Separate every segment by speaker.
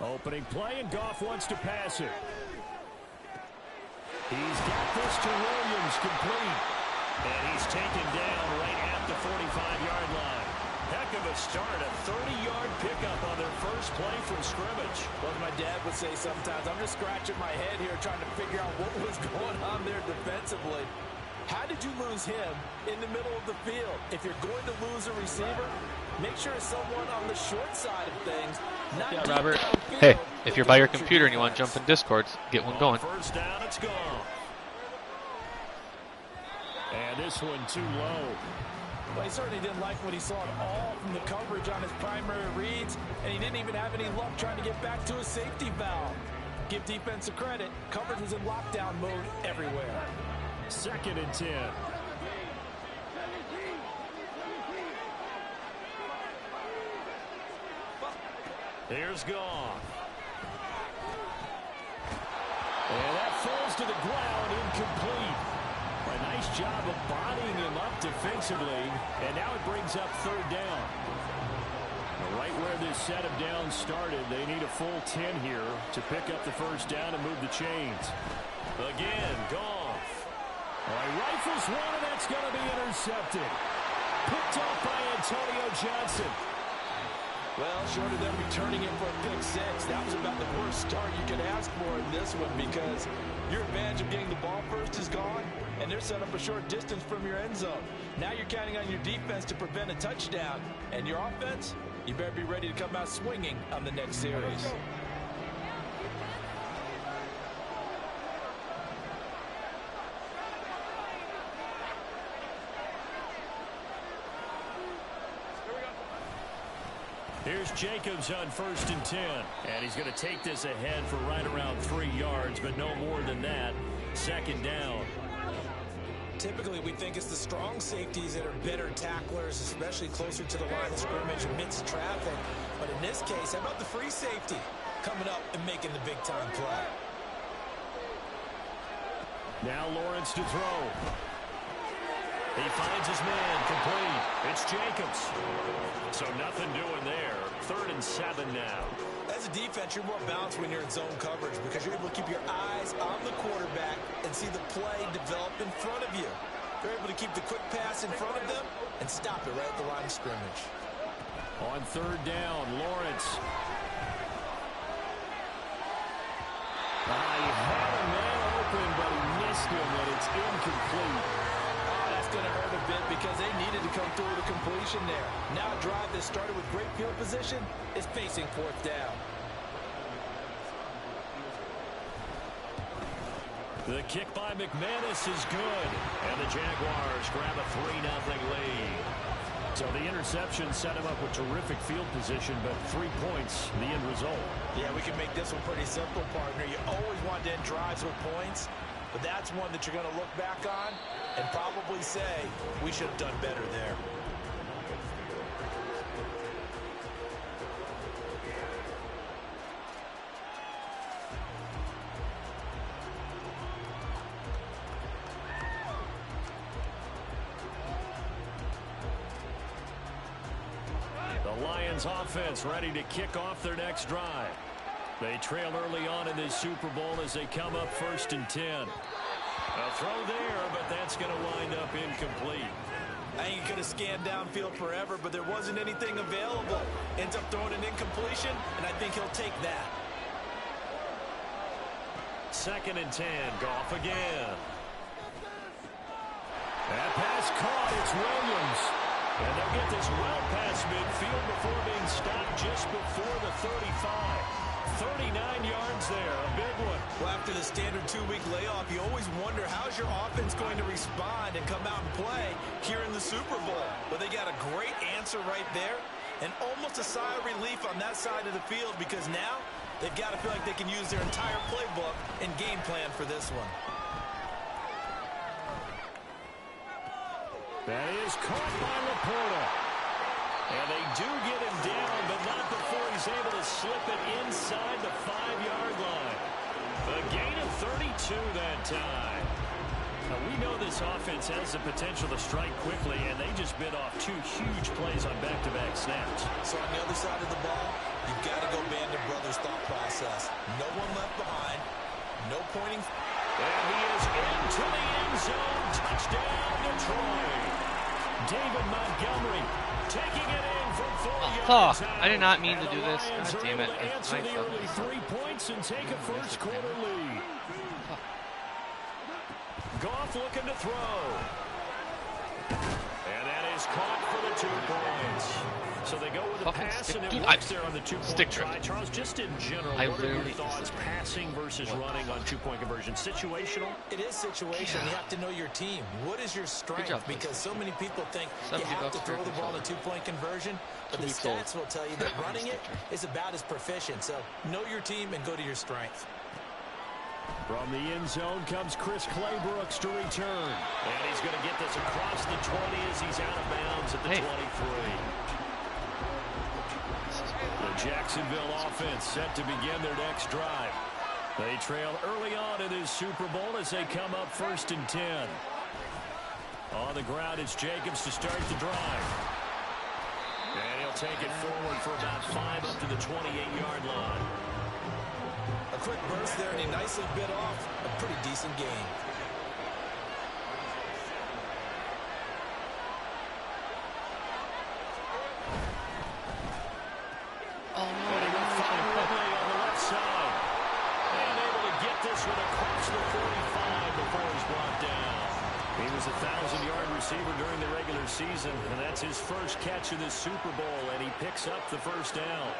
Speaker 1: Opening play, and Goff wants to pass it. He's got this to Williams, complete. And he's taken down right at the 45-yard line. Heck of a start, a 30-yard pickup on their first play from scrimmage.
Speaker 2: Well, as my dad would say sometimes, I'm just scratching my head here trying to figure out what was going on there defensively. How did you lose him in the middle of the field? If you're going to lose a receiver, make sure it's someone on the short side of things. Not
Speaker 3: yeah, Robert. Hey, if you're by your computer and you want to jump in Discord, get one going.
Speaker 1: First down, it's gone. And this one too low.
Speaker 2: Well, he certainly didn't like what he saw at all from the coverage on his primary reads, and he didn't even have any luck trying to get back to his safety valve. Give defense a credit. Coverage was in lockdown mode everywhere.
Speaker 1: 2nd and 10. Here's Goff. And that falls to the ground, incomplete. A nice job of bodying him up defensively, and now it brings up 3rd down. Right where this set of downs started, they need a full 10 here to pick up the first down and move the chains. Again, Goff. Well, he rifles one, and that's going to be intercepted. Picked off by Antonio Johnson.
Speaker 2: Well, short of them returning it for a pick 6, that was about the worst start you could ask for in this one, because your advantage of getting the ball first is gone, and they're set up a short distance from your end zone. Now you're counting on your defense to prevent a touchdown, and your offense, you better be ready to come out swinging on the next series.
Speaker 1: Here's Jacobs on 1st and 10. And he's going to take this ahead for right around 3 yards, but no more than that. 2nd down.
Speaker 2: Typically, we think it's the strong safeties that are better tacklers, especially closer to the line of scrimmage amidst traffic. But in this case, how about the free safety coming up and making the big-time play?
Speaker 1: Now Lawrence to throw. He finds his man, complete. It's Jacobs. So nothing doing there. 3rd and 7 now.
Speaker 2: As a defense, you're more balanced when you're in zone coverage because you're able to keep your eyes on the quarterback and see the play develop in front of you. You're able to keep the quick pass in front of them and stop it right at the line of scrimmage.
Speaker 1: On 3rd down, Lawrence. He had a man open, but he missed him, and it's incomplete.
Speaker 2: Going to hurt a bit because they needed to come through with a completion there. Now a drive that started with great field position is facing 4th down.
Speaker 1: The kick by McManus is good, and the Jaguars grab a 3-0 lead. So the interception set him up with terrific field position, but 3 points, the end result.
Speaker 2: Yeah, we can make this one pretty simple, partner. You always want to end drives with points, but that's one that you're going to look back on and probably say, we should have done better there.
Speaker 1: The Lions offense ready to kick off their next drive. They trail early on in this Super Bowl as they come up 1st and 10. A throw there, but that's going to wind up incomplete.
Speaker 2: I think he could have scanned downfield forever, but there wasn't anything available. Ends up throwing an incompletion, and I think he'll take that.
Speaker 1: 2nd and 10, Goff again. That pass caught, it's Williams. And they'll get this well past midfield before being stopped just before the 35. 39 yards there, a big one.
Speaker 2: Well, after the standard 2-week layoff, you always wonder how's your offense going to respond and come out and play here in the Super Bowl. But they got a great answer right there and almost a sigh of relief on that side of the field because now they've got to feel like they can use their entire playbook and game plan for this one.
Speaker 1: That is caught by Laporta. And they do get him down, but not before he's able to slip it inside the 5-yard line. A gain of 32 that time. We know this offense has the potential to strike quickly, and they just bit off 2 huge plays on back-to-back snaps.
Speaker 2: So on the other side of the ball, you've got to go Band of Brothers thought process. No one left behind. No pointing.
Speaker 1: And he is into the end zone. Touchdown, Detroit. David Montgomery taking it in from 4 yards out.
Speaker 3: I did not mean to do this. God damn it.
Speaker 1: Answer the early 3 points and take a first quarter lead. Goff looking to throw. And that is caught for the 2 points. So they go with a pass, and it works there on the 2-point try. Charles, just in general, what are your thoughts passing versus running on 2-point conversion? Situational?
Speaker 2: It is situational. You have to know your team. What is your strength? Because so many people think you have to throw the ball in a 2-point conversion, but the stats will tell you that running it is about as proficient. So know your team and go to your strength.
Speaker 1: From the end zone comes Chris Claybrooks to return. And he's going to get this across the 20 as he's out of bounds at the 23. The Jacksonville offense set to begin their next drive. They trail early on in this Super Bowl as they come up 1st and 10. On the ground, it's Jacobs to start the drive. And he'll take it forward for about 5 up to the 28-yard line.
Speaker 2: A quick burst there, and he nicely bit off a pretty decent gain.
Speaker 1: Oh, no. And he went finally on the left side. And able to get this one across the 45 before he's brought down. He was a 1,000-yard receiver during the regular season, and that's his first catch of this Super Bowl, and he picks up the first down.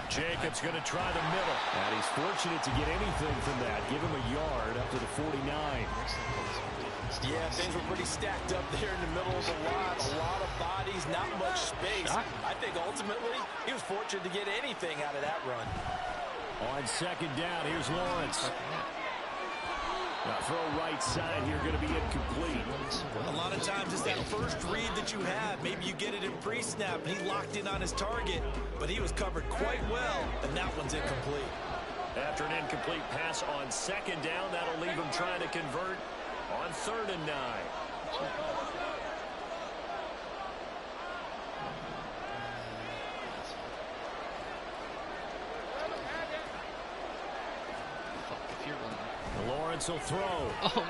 Speaker 1: Jacobs going to try the middle. And he's fortunate to get anything from that. Give him a yard up to the 49.
Speaker 2: Yeah, things were pretty stacked up there in the middle of the lot. A lot of bodies, not much space. I think ultimately he was fortunate to get anything out of that run.
Speaker 1: On 2nd down, here's Lawrence. Now throw right side here, going to be incomplete.
Speaker 2: A lot of times it's that first read that you have. Maybe you get it in pre-snap, and he locked in on his target, but he was covered quite well, and that one's incomplete.
Speaker 1: After an incomplete pass on 2nd down, that'll leave him trying to convert on 3rd and 9. Lawrence will throw.
Speaker 3: Oh, no. I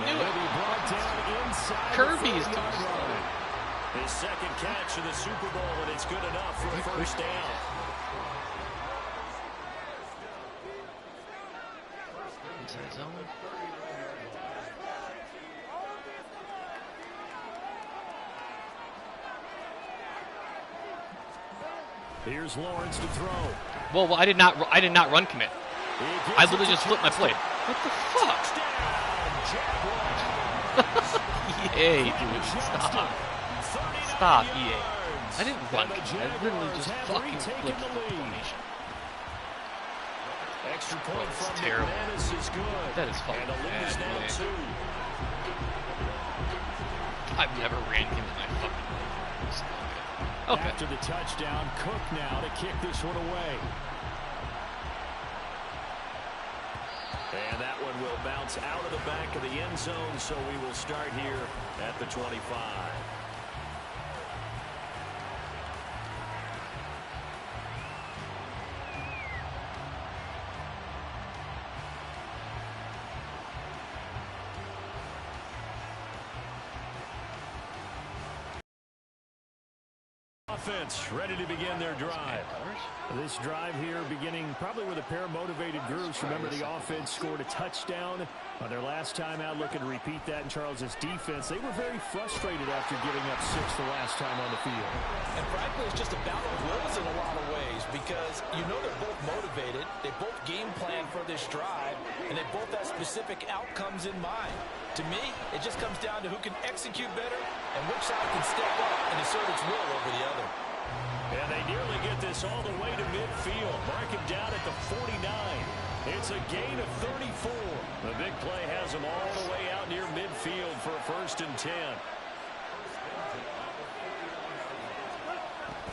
Speaker 3: knew
Speaker 1: it. He'll be brought down inside
Speaker 3: Kirby's
Speaker 1: the 40-yard line. His 2nd catch of the Super Bowl, and it's good enough for a first down.
Speaker 3: Inside zone.
Speaker 1: Here's Lawrence to throw.
Speaker 3: Well, I did not run commit. I literally just flipped my play. What the fuck? EA, dude. Stop, EA. I didn't run commit. I literally just fucking flipped the formation.
Speaker 1: Extra point from
Speaker 3: terrible.
Speaker 1: McManus is good.
Speaker 3: That is fucking bad,
Speaker 1: now 2.
Speaker 3: I've never ran commit in my fucking life. Okay.
Speaker 1: After the touchdown, Cook now to kick this one away. And that one will bounce out of the back of the end zone, so we will start here at the 25. Offense ready to begin their drive. This drive here beginning probably with a pair of motivated groups. Remember, the offense scored a touchdown on their last time out, looking to repeat that in Charles's defense. They were very frustrated after giving up 6 the last time on the field.
Speaker 2: And frankly, it's just about wills in a lot of ways, because you know they're both motivated, they both game plan for this drive, and they both have specific outcomes in mind. To me, it just comes down to who can execute better and which side can step up and assert its will over the other.
Speaker 1: And they nearly get this all the way to midfield. Mark him down at the 49. It's a gain of 34. The big play has them all the way out near midfield for a 1st and 10.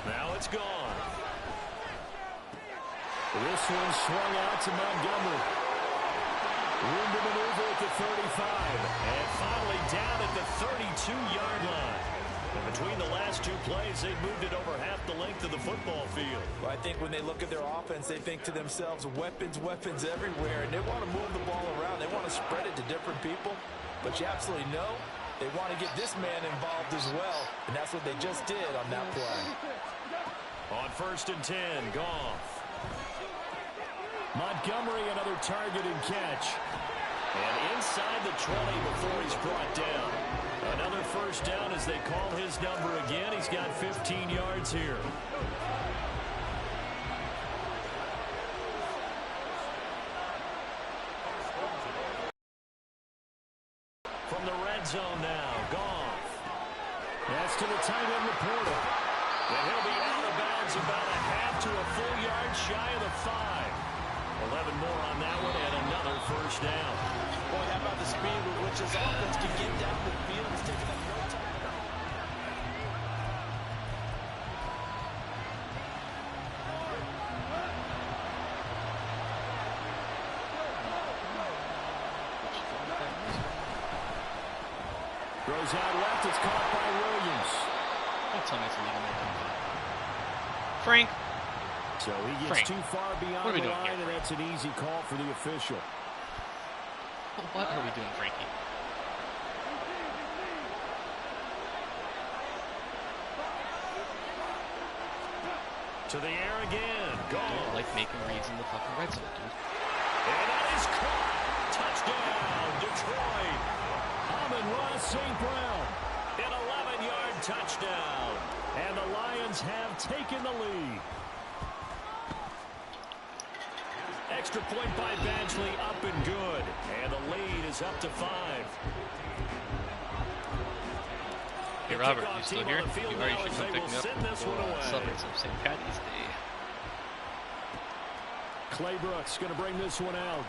Speaker 1: Now it's gone. This one swung out to Montgomery. Room to maneuver at the 35. And finally down at the 32-yard line. And between the last two plays, they've moved it over half the length of the football field.
Speaker 2: Well, I think when they look at their offense, they think to themselves, weapons, weapons everywhere. And they want to move the ball around. They want to spread it to different people. But you absolutely know they want to get this man involved as well. And that's what they just did on that play.
Speaker 1: On 1st and 10, Goff. Montgomery, another target and catch. And inside the 20 before he's brought down. Another first down as they call his number again. He's got 15 yards here. From the red zone now, Goff. That's to the tight end Laporta. And he'll be out of bounds about a half to a full yard shy of the 5. 11 more on that one and another first down.
Speaker 2: Boy, how about the speed with which his offense can get down the field? He's taking up no time.
Speaker 1: Throws out left. It's caught by Williams.
Speaker 3: Don't tell me it's illegal. Frank.
Speaker 1: So he gets too far beyond the line, and that's an easy call for the official.
Speaker 3: What are we doing, Frankie?
Speaker 1: To the air again. Gone.
Speaker 3: Like making reads in the fucking red zone, dude.
Speaker 1: And that is caught. Touchdown, Detroit. Amon-Ra St. Brown. An 11-yard touchdown. And the Lions have taken the lead. Extra point by Badgley, up and good. And the lead is up to 5.
Speaker 3: Hey, Robert, you still here? You already should come pick me up for Suburbs of St. Patty's Day.
Speaker 1: Clay Brooks going to bring this one out.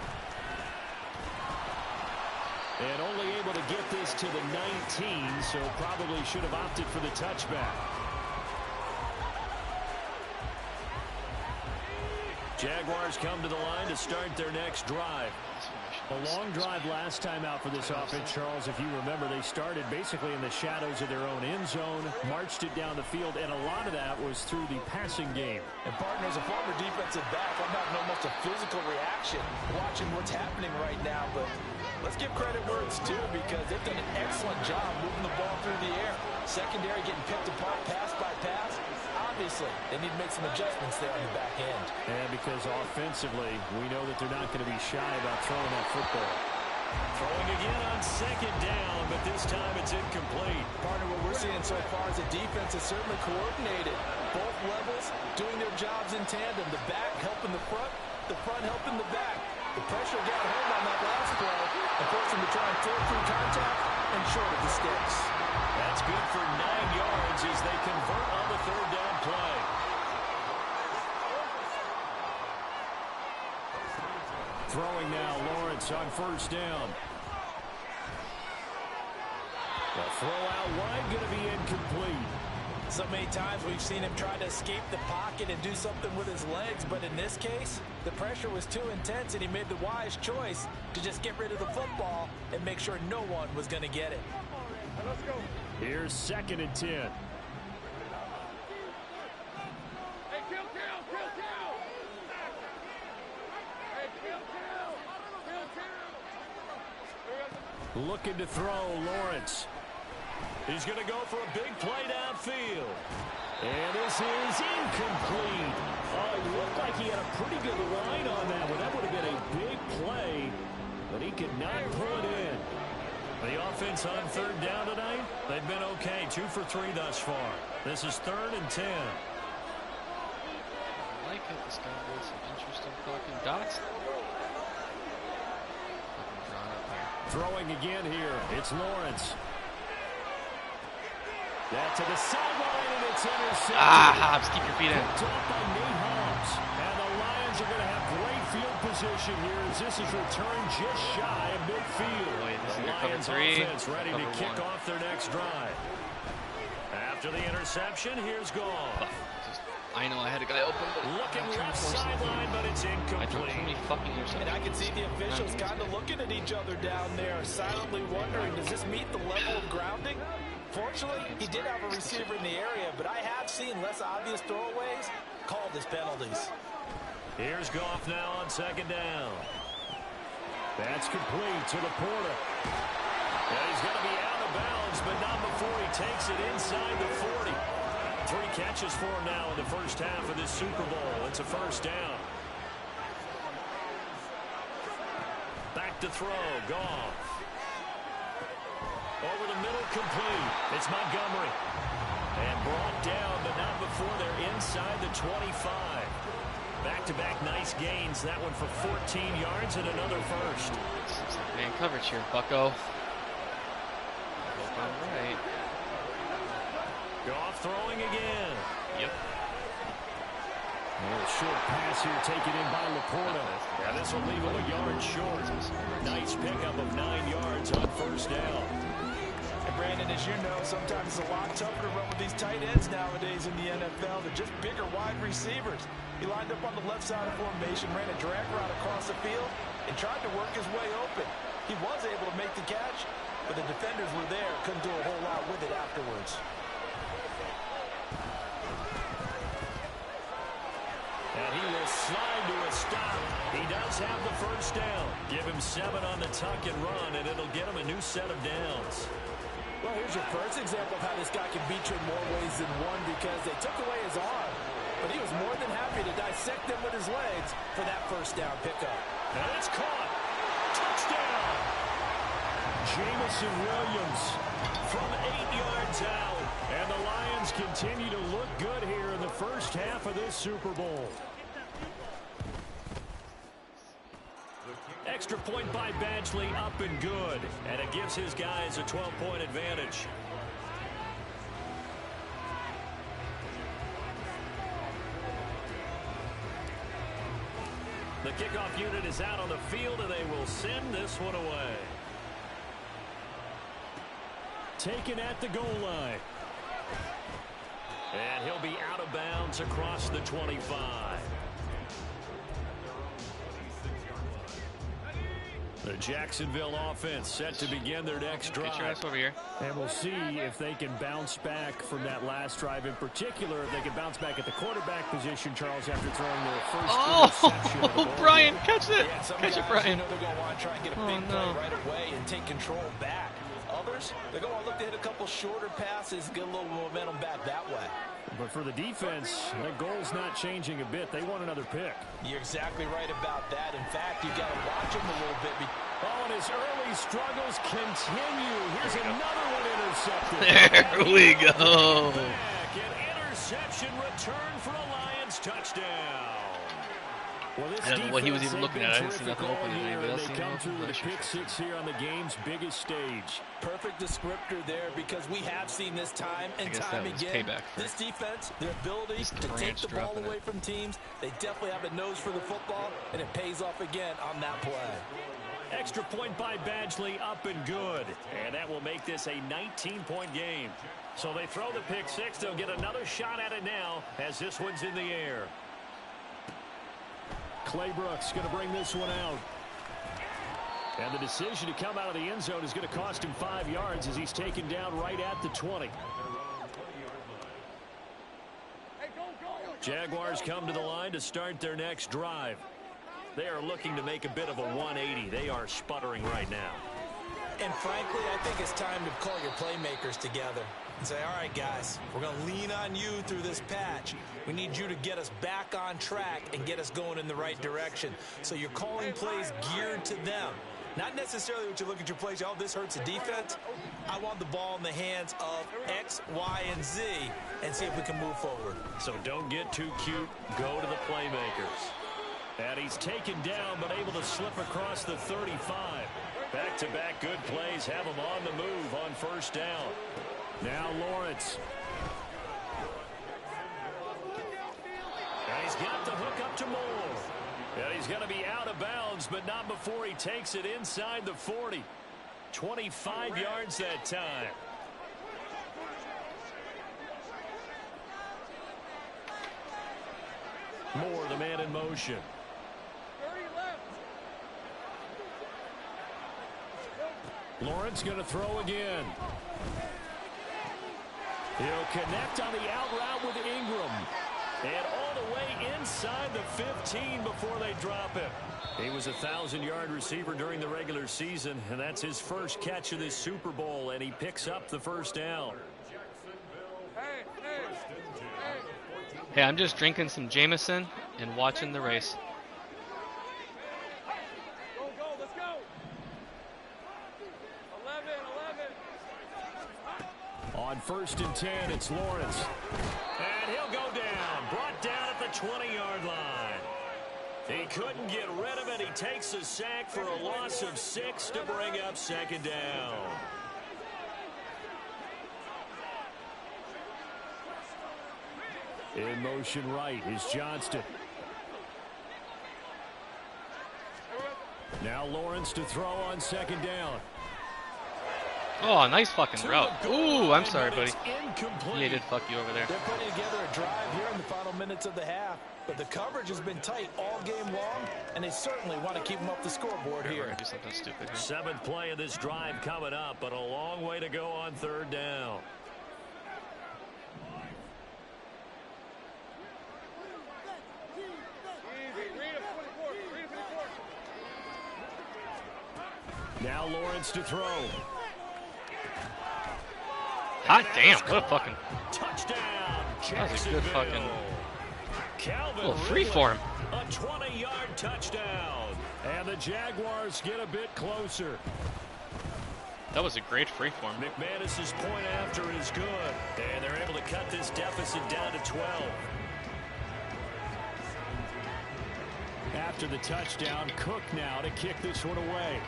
Speaker 1: And only able to get this to the 19, so probably should have opted for the touchback. Jaguars come to the line to start their next drive. A long drive last time out for this offense, Charles. If you remember, they started basically in the shadows of their own end zone, marched it down the field, and a lot of that was through the passing game.
Speaker 2: And partner, as a former defensive back, I'm having almost a physical reaction watching what's happening right now. But let's give credit where it's due, because they've done an excellent job moving the ball through the air. Secondary getting picked apart pass by pass. Obviously, they need to make some adjustments there on the back end.
Speaker 1: And because offensively, we know that they're not going to be shy about throwing that football. Throwing again on 2nd down, but this time it's incomplete.
Speaker 2: Partner, what we're seeing so far is the defense is certainly coordinated. Both levels doing their jobs in tandem. The back helping the front helping the back. The pressure got home on that last play and forced him to try and throw through contact and short of the sticks.
Speaker 1: That's good for 9 yards as they convert on the 3rd down play. Throwing now, Lawrence on 1st down. The throw out wide going to be incomplete.
Speaker 2: So many times we've seen him try to escape the pocket and do something with his legs, but in this case, the pressure was too intense and he made the wise choice to just get rid of the football and make sure no one was going to get it.
Speaker 1: Let's go. Here's 2nd and 10. Looking to throw, Lawrence. He's going to go for a big play downfield. And this is incomplete. Oh, it looked like he had a pretty good line on that one. That would have been a big play, but he could not pull it in. The offense on 3rd down tonight, they've been okay. 2 for 3 thus far. This is 3rd and 10.
Speaker 3: I like it. This guy does some interesting fucking dots.
Speaker 1: Throwing again here. It's Lawrence. That to the sideline, and it's intercepted.
Speaker 3: Hobbs, keep your feet in.
Speaker 1: Picked off by Nate Hobbs. And the Lions are going to have great field position here as this is returned just shy of midfield.
Speaker 3: Boy, this
Speaker 1: the
Speaker 3: is
Speaker 1: Lions offense ready to kick off their next drive. After the interception, here's Goff.
Speaker 3: I know I had a guy open, but
Speaker 1: looking left sideline, but it's
Speaker 3: I threw
Speaker 1: incomplete.
Speaker 3: too many fucking interceptions.
Speaker 2: And I can see the officials kind of looking at each other down there, silently wondering, does this meet the level of grounding? Fortunately, he did have a receiver in the area, but I have seen less obvious throwaways called as penalties.
Speaker 1: Here's Goff now on second down. That's complete to Laporta. And he's going to be out of bounds, but not before he takes it inside the 40. 3 catches for him now in the first half of this Super Bowl. It's a first down. Back to throw. Goff. Over the middle, complete. It's Montgomery. And brought down, but not before they're inside the 25. Back-to-back nice gains. That one for 14 yards and another first.
Speaker 3: Man coverage here, bucko. All right.
Speaker 1: Goff throwing again.
Speaker 3: Yep.
Speaker 1: A short pass here taken in by Laporta. Yeah, this will leave him a yard short. Nice pickup of 9 yards on first down.
Speaker 2: And Brandon, as you know, sometimes it's a lot tougher to run with these tight ends nowadays in the NFL. They're just bigger wide receivers. He lined up on the left side of formation, ran a drag route across the field, and tried to work his way open. He was able to make the catch, but the defenders were there, couldn't do a whole lot with it afterwards.
Speaker 1: And he will slide to a stop. He does have the first down. Give him 7 on the tuck and run, and it'll get him a new set of downs.
Speaker 2: Well, here's your first example of how this guy can beat you in more ways than one, because they took away his arm, but he was more than happy to dissect them with his legs for that first down pickup.
Speaker 1: And it's caught. Touchdown. Jamison Williams from 8 yards out. And the Lions continue to look good here in the first half of this Super Bowl. Extra point by Badgley, up and good. And it gives his guys a 12-point advantage. The kickoff unit is out on the field, and they will send this one away. Taken at the goal line. And he'll be out of bounds across the 25. The Jacksonville offense set to begin their next drive.
Speaker 3: Get your ass over here.
Speaker 1: And we'll see if they can bounce back from that last drive. In particular, if they can bounce back at the quarterback position, Charles, after throwing their first interception of the ball.
Speaker 3: Brian, catch it.
Speaker 2: Yeah,
Speaker 3: Catch it, Brian.
Speaker 2: They're going to want to try and get a big play right away and take control back. Others, they're going to look to hit a couple shorter passes, get a little momentum back that way.
Speaker 1: But for the defense, that goal's not changing a bit. They want another pick.
Speaker 2: You're exactly right about that. In fact, you've got to watch him a little bit.
Speaker 1: Oh, and his early struggles continue. Here's another one intercepted.
Speaker 3: There we go.
Speaker 1: Back, an interception return for a Lions touchdown. Well, this
Speaker 3: I don't know what he was even
Speaker 1: defense,
Speaker 3: looking
Speaker 1: they've
Speaker 3: at. I
Speaker 1: been
Speaker 3: didn't see nothing
Speaker 1: terrific
Speaker 3: open.
Speaker 1: all year,
Speaker 3: Anybody
Speaker 1: and
Speaker 3: else
Speaker 1: they
Speaker 3: see
Speaker 1: come
Speaker 3: anything
Speaker 1: through
Speaker 3: open?
Speaker 1: with a pick six here on the game's biggest stage.
Speaker 2: Perfect descriptor there, because we have seen this time and time again. This defense, their ability to take the ball away from teams, they definitely have a nose for the football, and it pays off again on that play.
Speaker 1: Extra point by Badgley, up and good. And that will make this a 19-point game. So they throw the pick six. They'll get another shot at it now as this one's in the air. Clay Brooks going to bring this one out. And the decision to come out of the end zone is going to cost him 5 yards as he's taken down right at the 20. Jaguars come to the line to start their next drive. They are looking to make a bit of a 180. They are sputtering right now.
Speaker 2: And frankly, I think it's time to call your playmakers together and say, all right, guys, we're going to lean on you through this patch. We need you to get us back on track and get us going in the right direction. So you're calling plays geared to them. Not necessarily what you look at your plays, oh, this hurts the defense. I want the ball in the hands of X, Y, and Z and see if we can move forward.
Speaker 1: So don't get too cute. Go to the playmakers. And he's taken down, but able to slip across the 35. Back-to-back good plays have him on the move on first down. Now Lawrence. And he's got the hook up to Moore. And he's going to be out of bounds, but not before he takes it inside the 40. 25 yards that time. Moore, the man in motion. Lawrence going to throw again. He'll connect on the out route with Ingram. And all the way inside the 15 before they drop it. He was a 1,000-yard receiver during the regular season, and that's his first catch of this Super Bowl, and he picks up the first down.
Speaker 3: Hey, I'm just drinking some Jameson and watching the race.
Speaker 4: Let's go. 11.
Speaker 1: On 1st and 10, it's Lawrence. And he'll go down. Brought down at the 20-yard line. He couldn't get rid of it. He takes a sack for a loss of 6 to bring up 2nd down. In motion right is Johnston. Now Lawrence to throw on 2nd down.
Speaker 3: Oh, nice fucking route. Ooh, I'm sorry, buddy. Yeah, did fuck you over there.
Speaker 2: They're putting together a drive here in the final minutes of the half, but the coverage has been tight all game long, and they certainly want to keep them up the scoreboard here.
Speaker 3: Do something stupid here.
Speaker 1: 7th play of this drive coming up, but a long way to go on 3rd down. Now Lawrence to throw.
Speaker 3: Hot damn, what a fucking
Speaker 1: Touchdown.
Speaker 3: that was a good fucking little free
Speaker 1: Ridley,
Speaker 3: for him.
Speaker 1: A 20-yard touchdown. And the Jaguars get a bit closer.
Speaker 3: That was a great free for him.
Speaker 1: McManus's point after is good. And they're able to cut this deficit down to 12. After the touchdown, Cook now to kick this one away.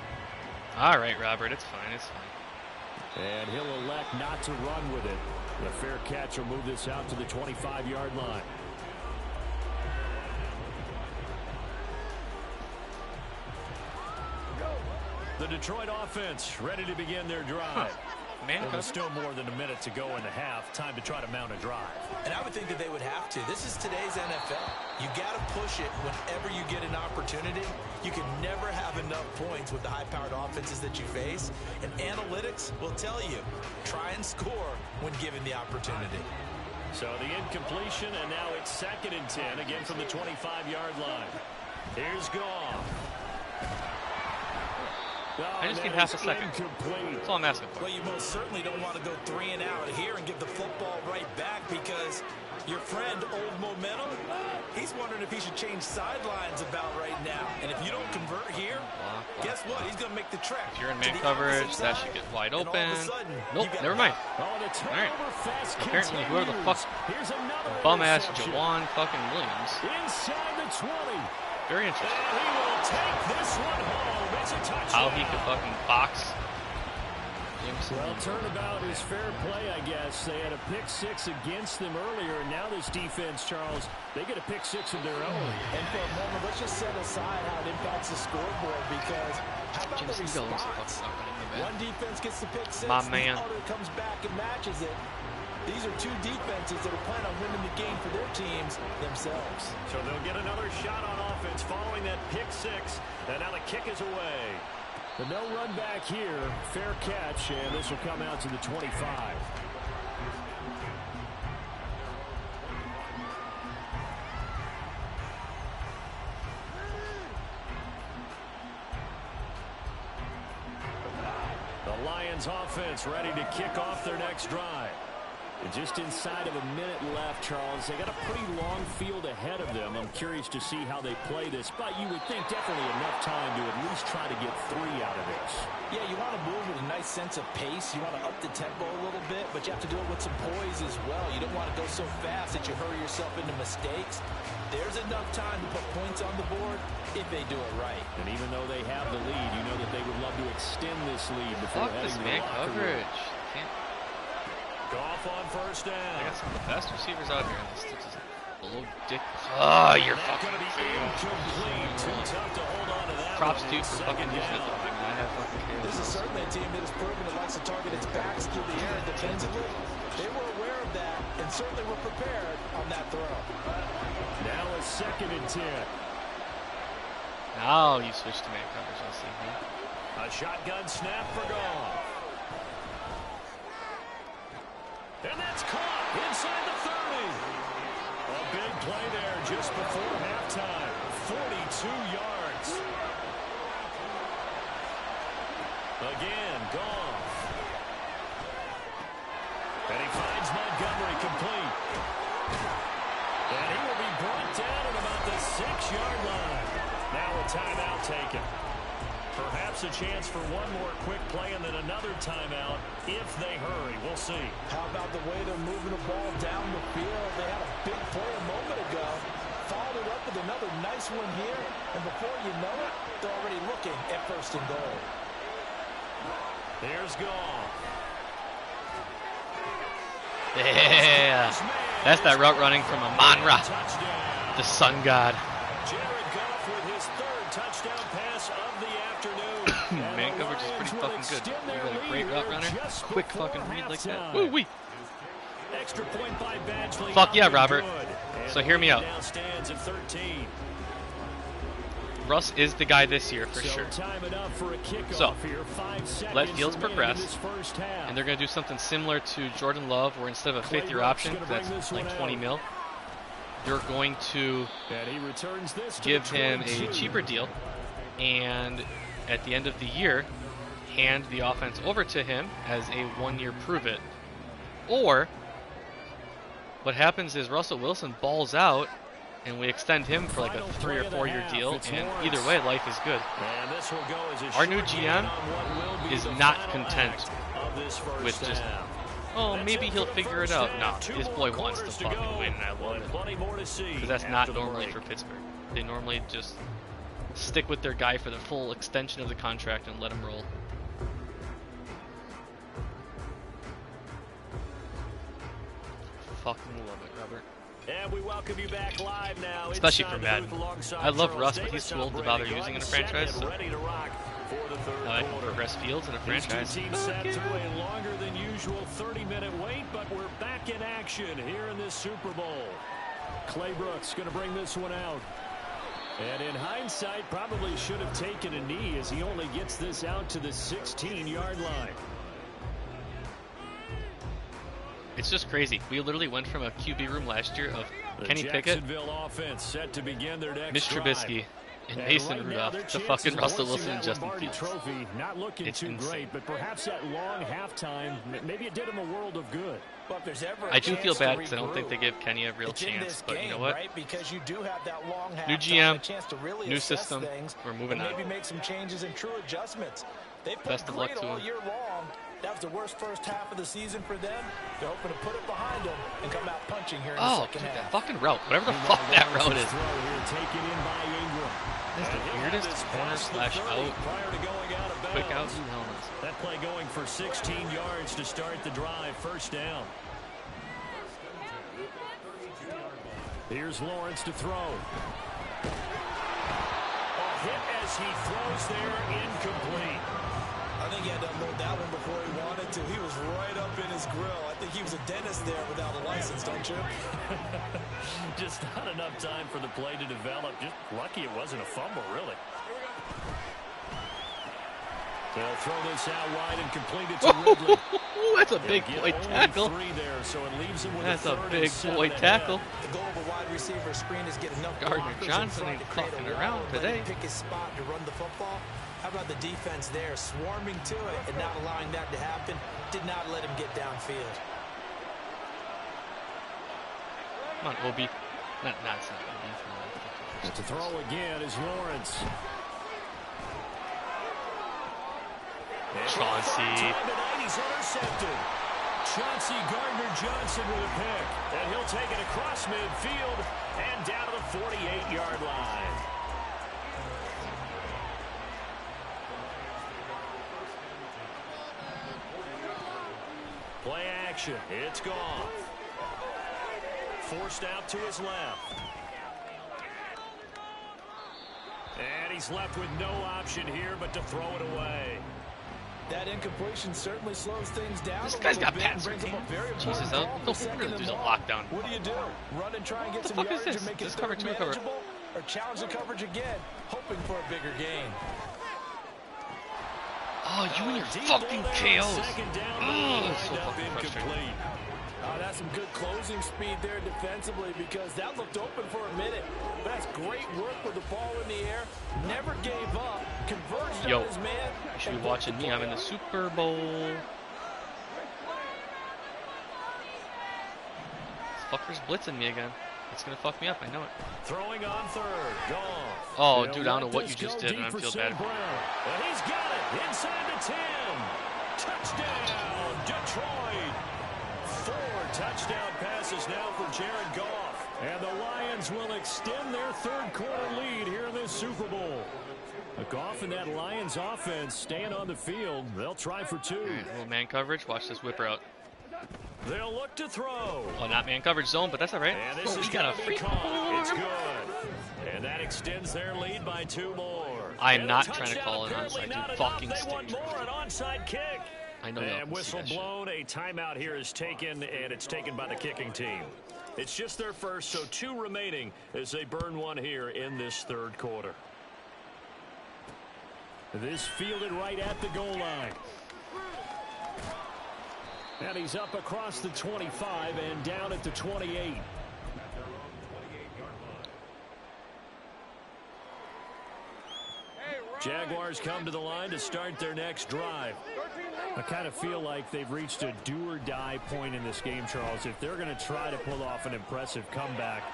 Speaker 3: All right, Robert, it's fine, it's fine.
Speaker 1: And he'll elect not to run with it. The fair catch will move this out to the 25-yard line. The Detroit offense ready to begin their drive.
Speaker 3: Man,
Speaker 1: There's still more than a minute to go in the half. Time to try to mount a drive.
Speaker 2: And I would think that they would have to. This is today's NFL. You got to push it whenever you get an opportunity. You can never have enough points with the high-powered offenses that you face. And analytics will tell you, try and score when given the opportunity.
Speaker 1: So the incompletion, and now it's 2nd and 10, again from the 25-yard line. Here's Goff.
Speaker 3: I just need half a second. That's all I'm asking for.
Speaker 2: Well, you most certainly don't want to go 3 and out here and give the football right back, because your friend, Old Momentum, he's wondering if he should change sidelines about right now. And if you don't convert here, guess what? He's going to make the trek.
Speaker 3: If you're in man coverage, that should get wide open. Nope, never mind. All right. Apparently, whoever the fuck, bum-ass Jawan fucking Williams.
Speaker 1: Inside the 20.
Speaker 3: Very interesting.
Speaker 1: And he will take this one home. It's a touchdown.
Speaker 3: How he could fucking box.
Speaker 1: Well, turnabout is fair play, I guess. They had a pick 6 against them earlier, and now this defense, Charles, they get a pick 6 of their own.
Speaker 2: And for a moment, let's just set aside how it impacts the scoreboard, because how about the response? One defense gets the pick 6,
Speaker 3: My man.
Speaker 2: the other comes back and matches it. These are two defenses that are planning on winning the game for their teams themselves.
Speaker 1: So they'll get another shot on offense following that pick 6, and now the kick is away. But no run back here. Fair catch, and this will come out to the 25. The Lions offense ready to kick off their next drive. And just inside of a minute left, Charles. They got a pretty long field ahead of them. I'm curious to see how they play this, but you would think definitely enough time to at least try to get 3 out of this.
Speaker 2: Yeah, you want to move with a nice sense of pace. You want to up the tempo a little bit, but you have to do it with some poise as well. You don't want to go so fast that you hurry yourself into mistakes. There's enough time to put points on the board if they do it right.
Speaker 1: And even though they have the lead, you know that they would love to extend this lead before
Speaker 3: Fuck
Speaker 1: heading
Speaker 3: this
Speaker 1: to
Speaker 3: man
Speaker 1: the locker room.
Speaker 3: coverage. Can't.
Speaker 1: Goff on 1st down.
Speaker 3: I got some of the best receivers out here, and this is just below dick. Oh, you're fucking
Speaker 1: incomplete. Too tough to hold on to that.
Speaker 3: Props to you for fucking using it. I have fucking
Speaker 2: This is certainly a team that has proven it likes to target its backs through the air defensively. They were aware of that and certainly were prepared on that throw.
Speaker 1: Now a 2nd and 10.
Speaker 3: Now you switch to man coverage. I'll see.
Speaker 1: A shotgun snap for Goff. And that's caught inside the 30. A big play there just before halftime. 42 yards. Again, Goff. And he finds Montgomery complete. And he will be brought down at about the 6-yard line. Now a timeout taken. Perhaps a chance for one more quick play and then another timeout if they hurry. We'll see.
Speaker 2: How about the way they're moving the ball down the field? They had a big play a moment ago. Followed it up with another nice one here. And before you know it, they're already looking at 1st and goal.
Speaker 1: There's Goff.
Speaker 3: Yeah. That's that route running from Amon-Ra, the sun god.
Speaker 1: Jared Goff with his 3rd touchdown pass of the afternoon.
Speaker 3: Man coverage is pretty fucking good. You got a great route runner. Quick fucking read like that. Woo-wee.
Speaker 1: Extra point by Badgley.
Speaker 3: Fuck yeah, Robert. So hear me out. Russ is the guy this year for sure. So let Fields progress, and they're going to do something similar to Jordan Love, where instead of a 5th-year option, that's like 20 mil, you're going to give him a cheaper deal, and at the end of the year, hand the offense over to him as a 1-year prove-it. Or what happens is Russell Wilson balls out, and we extend him for like a 3 or 4 year deal, and either way, life is good. Our new GM is not content with just, oh, maybe he'll figure it out. No, this boy wants to fucking win, and I love it. Because that's not normally for Pittsburgh. They normally just stick with their guy for the full extension of the contract and let him roll. Fucking love it, Robert.
Speaker 1: And we welcome you back live now.
Speaker 3: Especially for Madden. I love Russ, but he's too old to bother using in a franchise. So now I can progress Fields in a franchise.
Speaker 1: Team sat through a longer than usual 30-minute wait, but we're back in action here in this Super Bowl. Clay Brooks going to bring this one out. And in hindsight, probably should have taken a knee as he only gets this out to the 16-yard line.
Speaker 3: It's just crazy. We literally went from a QB room last year of Kenny Pickett,
Speaker 1: set to begin their next
Speaker 3: Mitch Trubisky, and Mason Rudolph to fucking Russell Wilson and Justin Fields.
Speaker 1: Trophy, not looking
Speaker 3: it's
Speaker 1: too
Speaker 3: insane.
Speaker 1: Great, but perhaps that long halftime, maybe it did him a world of good.
Speaker 2: But there's ever
Speaker 3: I do feel bad because I don't think they give Kenny a real chance. But you know what?
Speaker 2: Right? Because you do have that long
Speaker 3: new GM,
Speaker 2: chance to really
Speaker 3: new system. We're moving on.
Speaker 2: Maybe make some changes and true adjustments. They've
Speaker 3: Best of luck to
Speaker 2: all
Speaker 3: him.
Speaker 2: year long. That was the worst first half of the season for them. They're hoping to put it behind them and come out punching here in the second half.
Speaker 3: That fucking route. Whatever the fuck that route is.
Speaker 1: That's
Speaker 3: the weirdest corner slash out. Quick out.
Speaker 1: That play going for 16 yards to start the drive. First down. Here's Lawrence to throw. A hit as he throws there, incomplete.
Speaker 2: I think he had to unload that one before he wanted to. He was right up in his grill. I think he was a dentist there without a license, don't you?
Speaker 1: Just not enough time for the play to develop. Just lucky it wasn't a fumble, really. They'll throw this out wide and complete it to Ridley.
Speaker 3: That's a big boy tackle. That's a big boy tackle.
Speaker 2: The goal of a wide receiver screen is get enough
Speaker 3: Gardner Johnson ain't fucking around today.
Speaker 2: Pick his spot to run the football. How about the defense there, swarming to it and not allowing that to happen? Did not let him get downfield.
Speaker 3: Come on, Obi. Not it's not Obi.
Speaker 1: To throw again is Lawrence.
Speaker 3: Chauncey.
Speaker 1: He's intercepted. Chauncey Gardner-Johnson with a pick. And he'll take it across midfield and down to the 48-yard line. Play action. It's gone. Forced out to his left. And he's left with no option here but to throw it away.
Speaker 2: That incompletion certainly slows things down.
Speaker 3: This guy's got pass. Jesus, no wonder there's a lockdown.
Speaker 2: What do? Run and try and get some
Speaker 3: fuck is
Speaker 2: yardage
Speaker 3: this?
Speaker 2: and make it
Speaker 3: This cover two cover.
Speaker 2: manageable, or challenge the coverage again, hoping for a bigger gain.
Speaker 3: Oh, you and your fucking KOs. Oh, that's so fucking frustrating.
Speaker 2: Oh, that's some good closing speed there defensively, because that looked open for a minute. That's great work with the ball in the air. Never gave up. Converged on his man.
Speaker 3: You should be watching me. I'm in the Super Bowl. This fucker's blitzing me again. It's going to fuck me up. I know it.
Speaker 1: Throwing on third. Gone.
Speaker 3: Oh, dude, I don't know what you just did, and I feel bad.
Speaker 1: And he's got it inside the 10. Touchdown, Detroit. 4 touchdown passes now for Jared Goff. And the Lions will extend their third quarter lead here in this Super Bowl. Goff and that Lions offense staying on the field. They'll try for 2.
Speaker 3: Right, little man coverage. Watch this whipper out.
Speaker 1: They'll look to throw.
Speaker 3: Oh, not man coverage zone, but that's all right.
Speaker 1: And this
Speaker 3: we
Speaker 1: is
Speaker 3: got a free call.
Speaker 1: It's good. And that extends their lead by 2 more.
Speaker 3: I'm not trying to call an onside, you fucking
Speaker 1: They want
Speaker 3: stink.
Speaker 1: more, an onside kick.
Speaker 3: I know
Speaker 1: And whistle blown, a timeout here is taken, and it's taken by the kicking team. It's just their first, so 2 remaining as they burn 1 here in this third quarter. This fielded right at the goal line. And he's up across the 25 and down at the 28. Jaguars come to the line to start their next drive. I kind of feel like they've reached a do-or-die point in this game, Charles. If they're going to try to pull off an impressive comeback,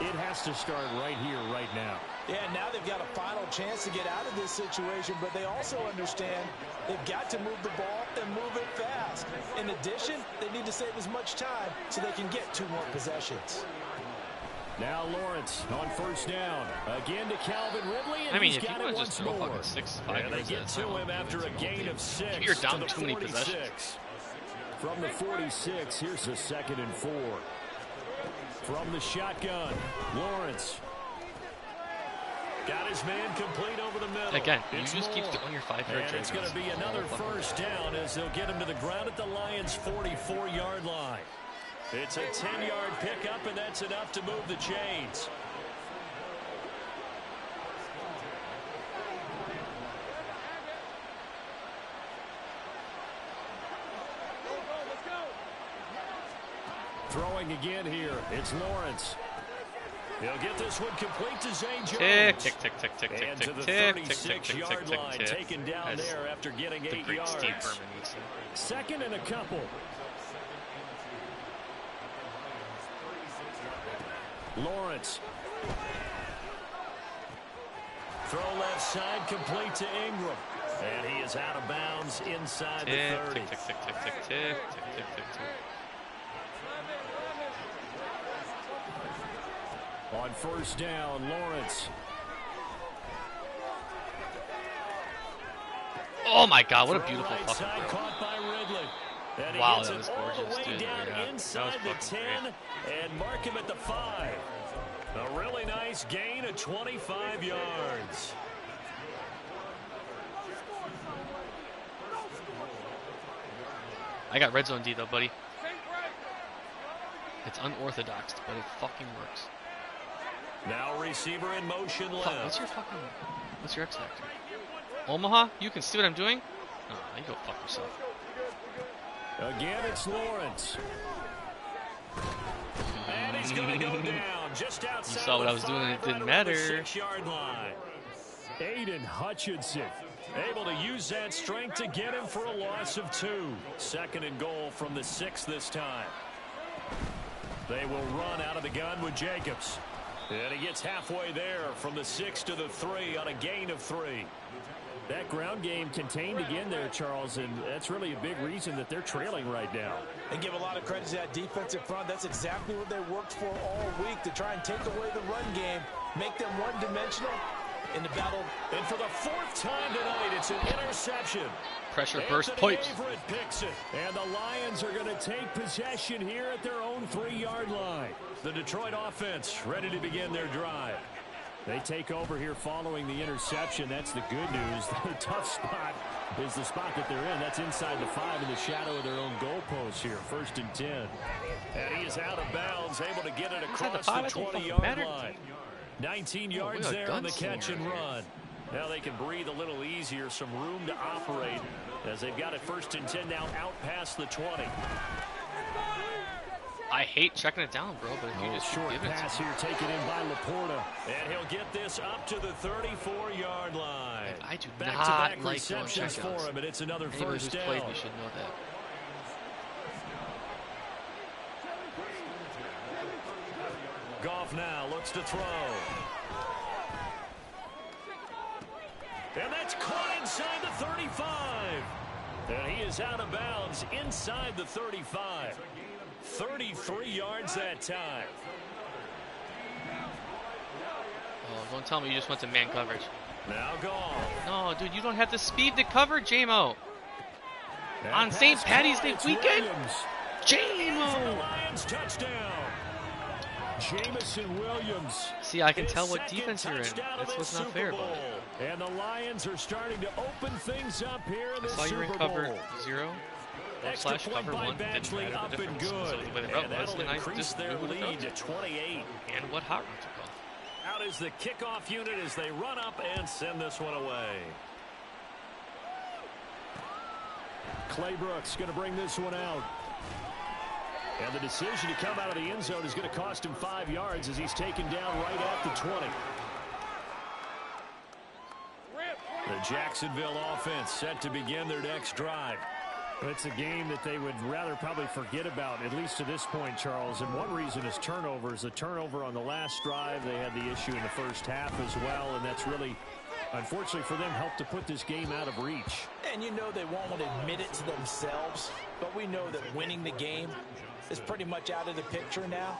Speaker 1: it has to start right here, right now.
Speaker 2: Yeah, now they've got a final chance to get out of this situation, but they also understand they've got to move the ball and move it fast. In addition, they need to save as much time so they can get 2 more possessions.
Speaker 1: Now Lawrence on first down. Again to Calvin Ridley, and
Speaker 3: I mean,
Speaker 1: he's
Speaker 3: if
Speaker 1: got
Speaker 3: you
Speaker 1: it
Speaker 3: want to just
Speaker 1: once
Speaker 3: throw
Speaker 1: more.
Speaker 3: fucking 6-5
Speaker 1: And they get to him after a gain of 6.
Speaker 3: You're down
Speaker 1: to
Speaker 3: too many
Speaker 1: 46.
Speaker 3: possessions.
Speaker 1: From the 46, here's a 2nd and 4. From the shotgun, Lawrence. Got his man complete over the middle.
Speaker 3: Again, you
Speaker 1: It's
Speaker 3: just keep
Speaker 1: more.
Speaker 3: throwing your 5-yard
Speaker 1: And it's going to be another first down as they'll get him to the ground at the Lions' 44-yard line. It's a 10-yard pickup, and that's enough to move the chains. Throwing again here. It's Lawrence. He'll get this one complete to Zay Jones.
Speaker 3: Tick, tick, tick, tick, tick,
Speaker 1: And
Speaker 3: tick,
Speaker 1: to the
Speaker 3: tick, tick, tick, tick,
Speaker 1: 36-yard
Speaker 3: tick,
Speaker 1: line,
Speaker 3: tick, tick.
Speaker 1: taken down
Speaker 3: As
Speaker 1: there after getting
Speaker 3: the
Speaker 1: 8
Speaker 3: great
Speaker 1: yards.
Speaker 3: Steve Berman would say.
Speaker 1: 2nd and a couple. Lawrence. Throw left side, complete to Ingram. And he is out of bounds inside the 30.
Speaker 3: Tick, tick, tick, tick, tick, tick, tick, tick, tick, tick.
Speaker 1: On first down, Lawrence.
Speaker 3: Oh my God, what a beautiful
Speaker 1: right
Speaker 3: fucking
Speaker 1: side,
Speaker 3: throw.
Speaker 1: caught by Ridley. And he
Speaker 3: Wow,
Speaker 1: gets
Speaker 3: that
Speaker 1: it
Speaker 3: was
Speaker 1: all
Speaker 3: gorgeous,
Speaker 1: the way
Speaker 3: dude.
Speaker 1: down
Speaker 3: Yeah,
Speaker 1: inside
Speaker 3: that
Speaker 1: the
Speaker 3: was
Speaker 1: 10
Speaker 3: fucking
Speaker 1: and mark him at the 5. A really nice gain of 25 yards.
Speaker 3: I got red zone D though, buddy. It's unorthodox, but it fucking works.
Speaker 1: Now receiver in motion
Speaker 3: Fuck,
Speaker 1: left.
Speaker 3: what's your X factor? Omaha? You can see what I'm doing? Oh, you go fuck yourself.
Speaker 1: Again, it's Lawrence. And he's going to go down just outside.
Speaker 3: You saw what I was doing and it didn't matter.
Speaker 1: 6-yard line. Aiden Hutchinson able to use that strength to get him for a loss of 2. 2nd and goal from the 6 this time. They will run out of the gun with Jacobs. And he gets halfway there from the 6 to the 3 on a gain of 3. That ground game contained again there, Charles, and that's really a big reason that they're trailing right now.
Speaker 2: They give a lot of credit to that defensive front. That's exactly what they worked for all week, to try and take away the run game, make them one-dimensional in the battle.
Speaker 1: And for the 4th time tonight, it's an interception.
Speaker 3: Pressure burst
Speaker 1: Anthony
Speaker 3: pipes.
Speaker 1: Averett picks it, and the Lions are going to take possession here at their own 3-yard line. The Detroit offense ready to begin their drive. They take over here following the interception. That's the good news. The tough spot is the spot that they're in. That's inside the 5 in the shadow of their own goalpost here. 1st and 10. And he is out of bounds, able to get it across the 20-yard line. 19 yards there on the catch and run. Now they can breathe a little easier, some room to operate as they've got it 1st and 10 now out past the 20.
Speaker 3: I hate checking it down, bro, but you just
Speaker 1: short
Speaker 3: give it
Speaker 1: pass here taken in by Laporta. And he'll get this up to the 34-yard line.
Speaker 3: I do
Speaker 1: Back-to-back
Speaker 3: not like
Speaker 1: receptions for him, and it's another
Speaker 3: Anybody
Speaker 1: first
Speaker 3: who's
Speaker 1: down.
Speaker 3: played me should know that.
Speaker 1: Goff now looks to throw. And that's caught inside the 35. And he is out of bounds inside the 35. 33 yards that time.
Speaker 3: Oh, don't tell me you just went to man coverage.
Speaker 1: Now Goff.
Speaker 3: No, dude, you don't have the speed to cover, J-Mo. On St. Patty's Day weekend? J-Mo!
Speaker 1: Lions touchdown. Jamison Williams.
Speaker 3: See, I can tell what defense you're in. That's what's not fair about it.
Speaker 1: And the Lions are starting to open things up here in the
Speaker 3: I saw you were in
Speaker 1: Super
Speaker 3: cover
Speaker 1: Bowl.
Speaker 3: 0.
Speaker 1: Extra point
Speaker 3: cover
Speaker 1: by
Speaker 3: 1 didn't
Speaker 1: Batchley
Speaker 3: matter
Speaker 1: up
Speaker 3: the
Speaker 1: and
Speaker 3: difference.
Speaker 1: good.
Speaker 3: So the way they
Speaker 1: And that'll increase their lead to 28.
Speaker 3: And what hot run to call.
Speaker 1: Out is the kickoff unit as they run up and send this one away. Clay Brooks going to bring this one out. And the decision to come out of the end zone is going to cost him 5 yards as he's taken down right at the 20. The Jacksonville offense set to begin their next drive. It's a game that they would rather probably forget about, at least to this point, Charles. And one reason is turnovers. The turnover on the last drive, they had the issue in the first half as well, and that's really, unfortunately for them, helped to put this game out of reach.
Speaker 2: And you know they won't admit it to themselves, but we know that winning the game is pretty much out of the picture now.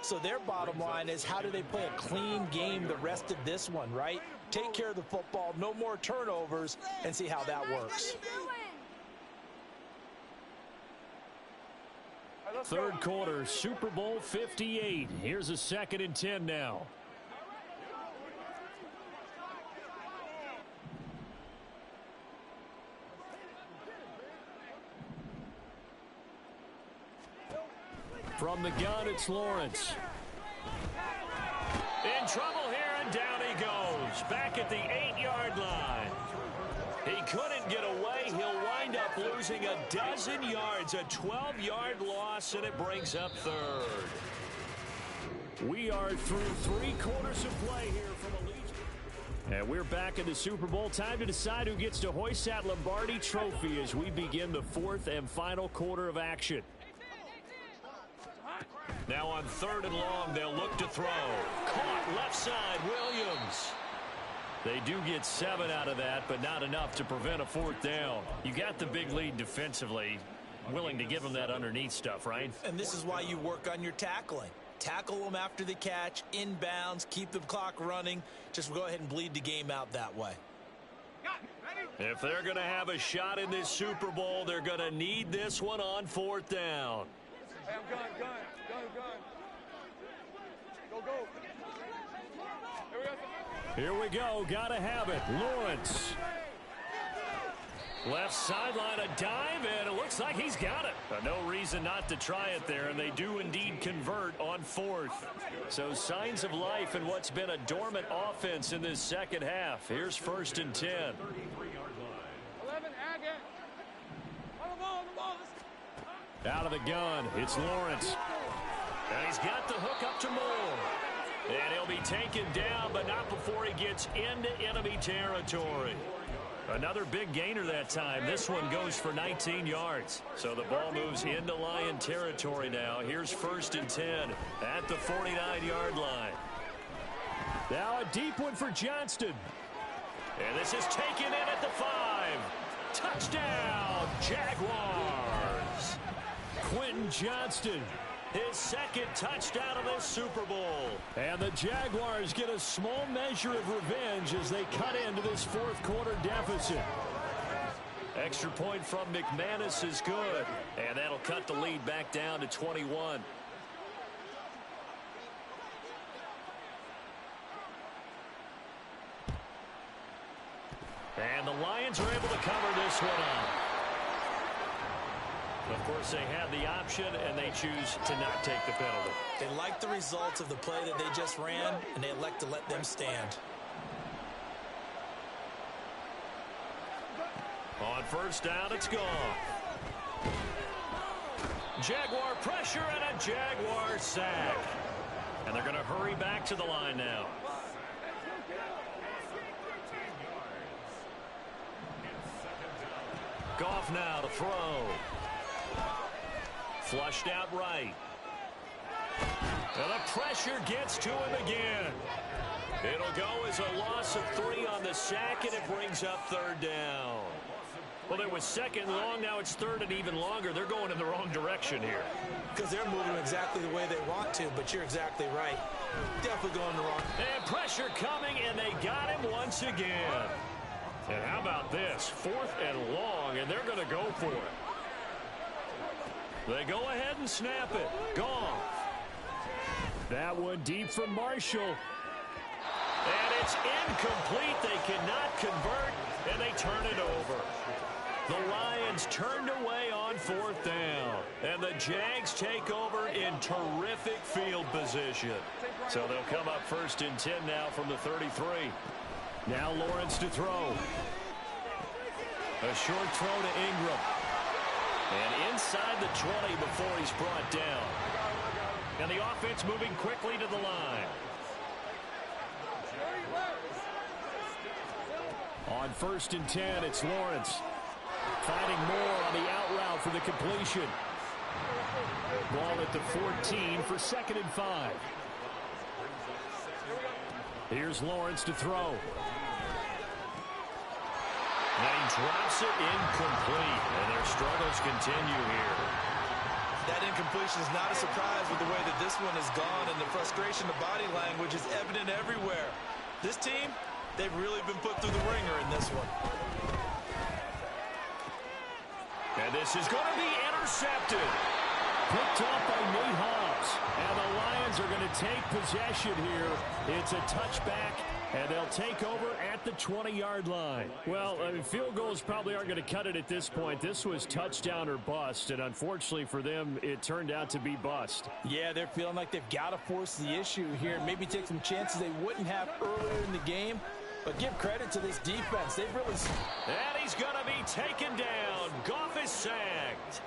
Speaker 2: So their bottom line is, how do they play a clean game the rest of this one, right? Take care of the football, no more turnovers, and see how that works.
Speaker 1: Third quarter, Super Bowl 58. Here's a 2nd and 10 now. From the gun, it's Lawrence. In trouble here, and down he goes. Back at the 8-yard line. He couldn't get away. He'll wind up losing a dozen yards. A 12-yard loss, and it brings up 3rd. We are through 3 quarters of play here from Allegiant. And we're back in the Super Bowl. Time to decide who gets to hoist that Lombardi trophy as we begin the 4th and final quarter of action. Now on 3rd and long, they'll look to throw. Caught left side, Williams. They do get 7 out of that, but not enough to prevent a 4th down. You got the big lead defensively. Willing to give them that underneath stuff, right?
Speaker 2: And this is why you work on your tackling. Tackle them after the catch, inbounds, keep the clock running. Just go ahead and bleed the game out that way.
Speaker 1: If they're going to have a shot in this Super Bowl, they're going to need this one on 4th down.
Speaker 4: Hey, I'm gun. Go.
Speaker 1: Here we go. Got to have it. Lawrence. Left sideline, a dive, and it looks like he's got it. No reason not to try it there, and they do indeed convert on 4th. So signs of life in what's been a dormant offense in this second half. Here's 1st and 10.
Speaker 4: 11, Agate. On the ball.
Speaker 1: Out of the gun, it's Lawrence. And he's got the hook up to Moore. And he'll be taken down, but not before he gets into enemy territory. Another big gainer that time. This one goes for 19 yards. So the ball moves into Lion territory now. Here's 1st and 10 at the 49-yard line. Now a deep one for Johnston. And this is taken in at the 5. Touchdown, Jaguars. Quentin Johnston, his 2nd touchdown of this Super Bowl. And the Jaguars get a small measure of revenge as they cut into this 4th quarter deficit. Extra point from McManus is good. And that'll cut the lead back down to 21. Lions are able to cover this one up. Of course, they had the option, and they choose to not take the penalty.
Speaker 2: They like the results of the play that they just ran, and they elect to let them stand.
Speaker 1: On first down, it's gone. Jaguar pressure and a Jaguar sack. And they're going to hurry back to the line now. Goff now to throw. Flushed out right. And the pressure gets to him again. It'll go as a loss of 3 on the sack, and it brings up third down. Well, it was second long. Now it's third and even longer. They're going in the wrong direction here.
Speaker 2: Because they're moving exactly the way they want to, but you're exactly right. Definitely going the wrong.
Speaker 1: And pressure coming, and they got him once again. And how about this? 4th and long, and they're going to go for it. They go ahead and snap it. Gone. That one deep from Marshall. And it's incomplete. They cannot convert, and they turn it over. The Lions turned away on 4th down, and the Jags take over in terrific field position. So they'll come up 1st and 10 now from the 33. Now Lawrence to throw. A short throw to Ingram. And inside the 20 before he's brought down. And the offense moving quickly to the line. On 1st and 10, it's Lawrence. Finding more on the out route for the completion. Ball at the 14 for 2nd and 5. Here's Lawrence to throw. And he drops it incomplete. And their struggles continue here.
Speaker 2: That incompletion is not a surprise with the way that this one has gone, and the frustration, the body language is evident everywhere. This team, they've really been put through the ringer in this one.
Speaker 1: And this is going to be intercepted. Picked off by Nate Hobbs. And the Lions are going to take possession here. It's a touchback, and they'll take over at the 20-yard line. Well, I mean, field goals probably aren't going to cut it at this point. This was touchdown or bust, and unfortunately for them, it turned out to be bust.
Speaker 5: Yeah, they're feeling like they've got to force the issue here. Maybe take some chances they wouldn't have earlier in the game. But give credit to this defense. They've really...
Speaker 1: And he's going to be taken down. Goff is sacked.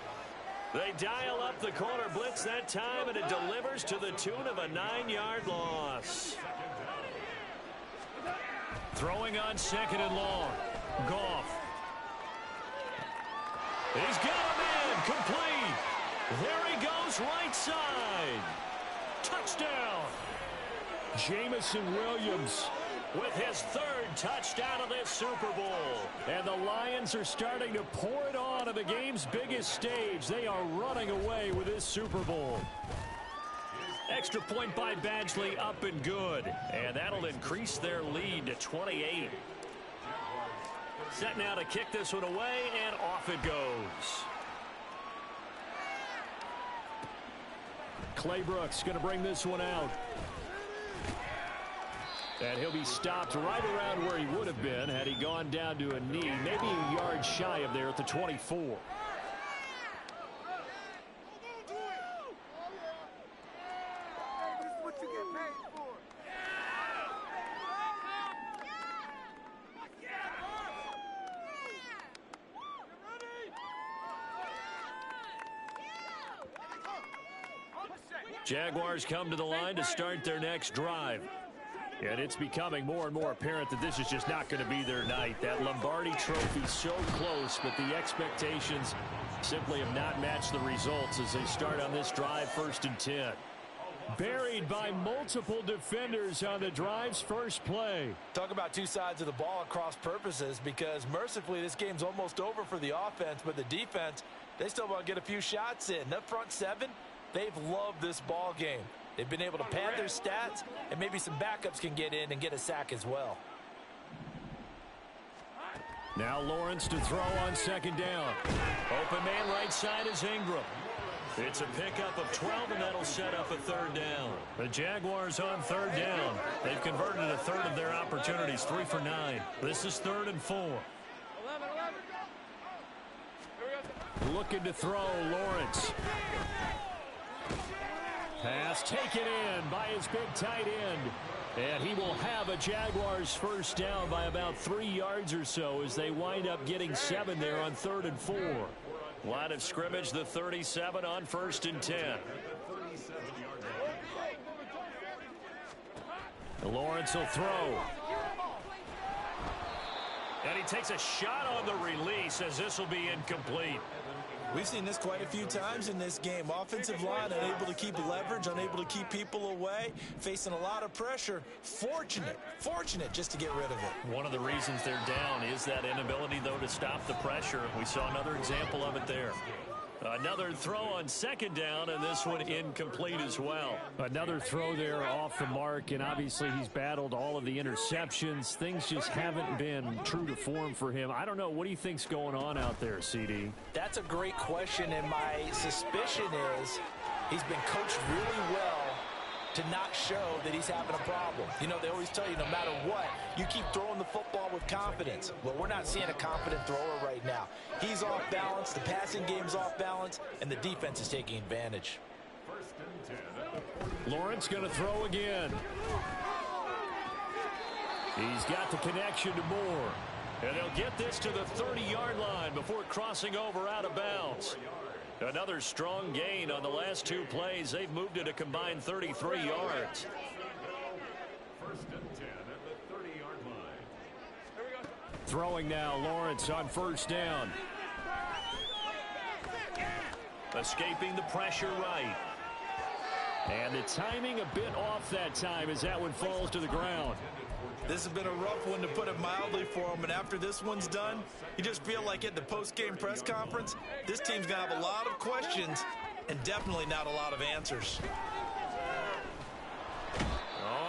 Speaker 1: They dial up the corner blitz that time, and it delivers to the tune of a 9-yard loss. Throwing on 2nd and long. Goff. He's got a man. Complete. There he goes, right side. Touchdown. Jamison Williams with his 3rd touchdown of this Super Bowl. And the Lions are starting to pour it on the game's biggest stage. They are running away with this Super Bowl. Extra point by Badgley, up and good. And that'll increase their lead to 28. Set now to kick this one away, and off it goes. Claybrook's going to bring this one out. And he'll be stopped right around where he would have been had he gone down to a knee, maybe a yard shy of there at the 24. Jaguars come to the line to start their next drive. And it's becoming more and more apparent that this is just not going to be their night. That Lombardi Trophy so close, but the expectations simply have not matched the results as they start on this drive 1st and 10. Buried by multiple defenders on the drive's first play.
Speaker 5: Talk about two sides of the ball at cross purposes, because mercifully this game's almost over for the offense, but the defense, they still want to get a few shots in. That front 7, they've loved this ball game. They've been able to pad their stats, and maybe some backups can get in and get a sack as well.
Speaker 1: Now Lawrence to throw on 2nd down. Open man right side is Ingram. It's a pickup of 12, and that'll set up a 3rd down. The Jaguars on 3rd down. They've converted a 1/3 of their opportunities, 3 for 9. This is 3rd and 4. Looking to throw, Lawrence. Pass taken in by his big tight end. And he will have a Jaguars first down by about 3 yards or so as they wind up getting 7 there on 3rd and 4. Line of scrimmage, the 37 on 1st and 10. Lawrence will throw. And he takes a shot on the release as this will be incomplete.
Speaker 5: We've seen this quite a few times in this game. Offensive line unable to keep leverage, unable to keep people away, facing a lot of pressure. Fortunate just to get rid of it.
Speaker 1: One of the reasons they're down is that inability, though, to stop the pressure. We saw another example of it there. Another throw on 2nd down, and this one incomplete as well. Another throw there off the mark, and obviously he's battled all of the interceptions. Things just haven't been true to form for him. I don't know. What do you think's going on out there, CD?
Speaker 5: That's a great question, and my suspicion is he's been coached really well to not show that he's having a problem. You know, they always tell you no matter what, you keep throwing the football with confidence. Well, we're not seeing a confident thrower right now. He's off balance, the passing game's off balance, and the defense is taking advantage.
Speaker 1: Lawrence going to throw again. He's got the connection to Moore. And they'll get this to the 30-yard line before crossing over out of bounds. Another strong gain on the last 2 plays. They've moved it a combined 33 yards.
Speaker 4: 1st and 10 at the 30-yard line.
Speaker 1: Throwing now, Lawrence on 1st down. Escaping the pressure right. And the timing a bit off that time as that one falls to the ground.
Speaker 5: This has been a rough one, to put it mildly, for him. And after this one's done, you just feel like at the post-game press conference, this team's going to have a lot of questions and definitely not a lot of answers.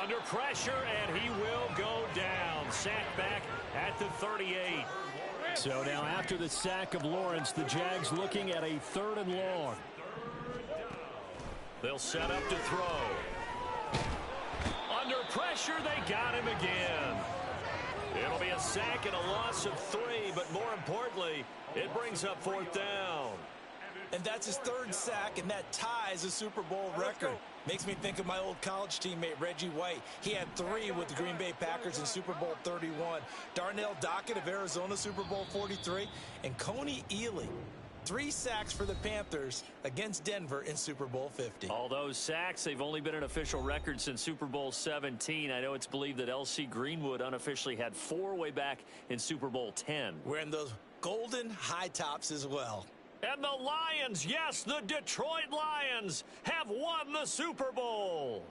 Speaker 1: Under pressure, and he will go down. Sacked back at the 38. So now after the sack of Lawrence, the Jags looking at a 3rd and long. They'll set up to throw. Under pressure, they got him again. It'll be a sack and a loss of 3, but more importantly, it brings up 4th down.
Speaker 5: And that's his 3rd sack, and that ties a Super Bowl record. Makes me think of my old college teammate, Reggie White. He had 3 with the Green Bay Packers in Super Bowl 31. Darnell Dockett of Arizona, Super Bowl 43. And Coney Ealy, 3 sacks for the Panthers against Denver in Super Bowl 50.
Speaker 1: All those sacks, they've only been an official record since Super Bowl 17. I know it's believed that L.C. Greenwood unofficially had 4 way back in Super Bowl 10.
Speaker 5: Wearing those golden high tops as well.
Speaker 1: And the Lions, yes, the Detroit Lions have won the Super Bowl.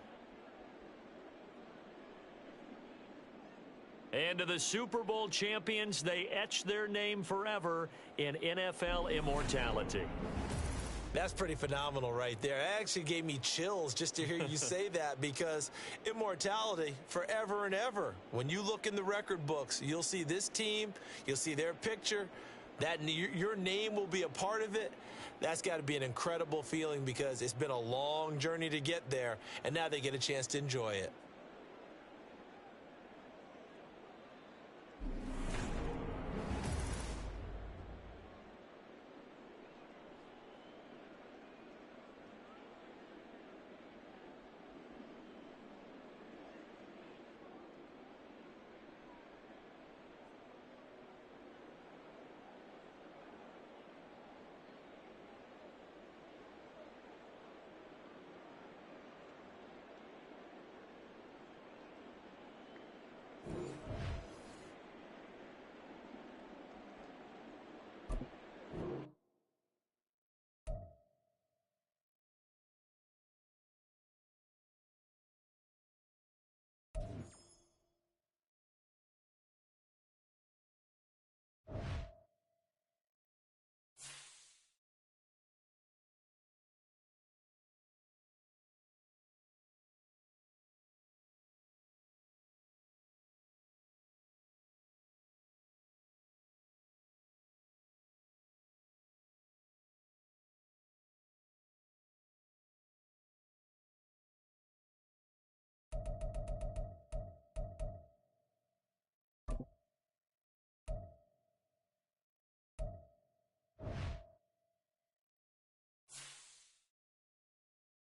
Speaker 1: And to the Super Bowl champions, they etch their name forever in NFL immortality.
Speaker 5: That's pretty phenomenal right there. It actually gave me chills just to hear you say that, because immortality forever and ever. When you look in the record books, you'll see this team, you'll see their picture, that your name will be a part of it. That's got to be an incredible feeling, because it's been a long journey to get there, and now they get a chance to enjoy it.